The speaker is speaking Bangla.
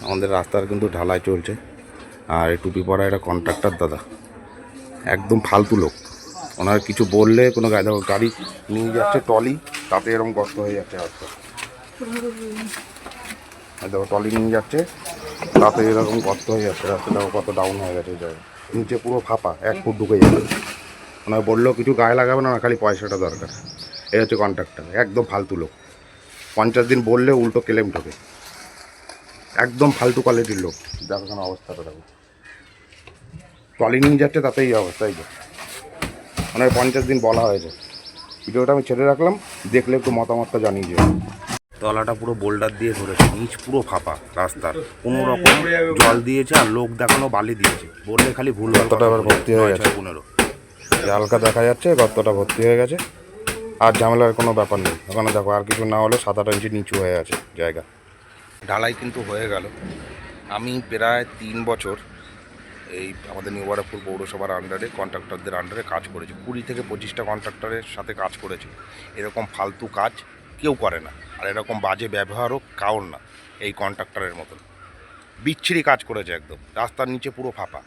আমাদের রাস্তার কিন্তু ঢালাই চলছে। আর এই টুপি পরা এটা কন্ট্রাক্টর দাদা, একদম ফালতু লোক। ওনার কিছু বললে কোনো গাড়ি নিয়ে যাচ্ছে ট্রলি, তাতে এরকম গর্ত হয়ে যাচ্ছে রাস্তা। দেখো ট্রলি নিয়ে যাচ্ছে, তাতে এরকম গর্ত হয়ে যাচ্ছে রাস্তা। দেখো কত ডাউন হয়ে গেছে জায়গা, নিচে পুরো ফাঁপা, 1 ফুট ঢুকে যাবে। ওনার বললেও কিছু গায়ে লাগাবে না, খালি পয়সাটা দরকার। এই হচ্ছে কন্ট্রাক্টর, একদম ফালতু লোক। 50 দিন বললে উল্টো ক্লেম ঠকে, একদম ফালতু কোয়ালিটির লোক। দেখো কেন অবস্থাটা, দেখো ট্রলি নিয়ে যাচ্ছে, তাতেই অবস্থা। এই যে মানে 50 দিন বলা হয়েছে। ভিডিওটা আমি ছেড়ে রাখলাম, দেখলে একটু মতামতটা জানিয়ে যাবে। তলাটা পুরো বোল্ডার দিয়ে ধরেছে, নিচ পুরো ফাঁপা রাস্তার, কোনো রকম জল দিয়েছে আর লোক দেখানো বালি দিয়েছে, বললে খালি ভুল। গর্তটা আবার ভর্তি হয়ে গেছে 15, হালকা দেখা যাচ্ছে গর্তটা ভর্তি হয়ে গেছে। আর ঝামেলার কোনো ব্যাপার নেই ওখানে। দেখো আর কিছু না হলে 7-8 ইঞ্চি নিচু হয়ে আছে জায়গা। ঢালাই কিন্তু হয়ে গেল। আমি প্রায় 3 বছর এই আমাদের নিউ বারাকপুর পৌরসভার আন্ডারে কন্ট্রাক্টরদের আন্ডারে কাজ করেছি। 20 থেকে 25টা কন্ট্রাক্টরের সাথে কাজ করেছি। এরকম ফালতু কাজ কেউ করে না, আর এরকম বাজে ব্যবহারও কাউর না। এই কন্ট্রাক্টরের মতন বিচ্ছিরি কাজ করেছে একদম। রাস্তার নিচে পুরো ফাঁপা।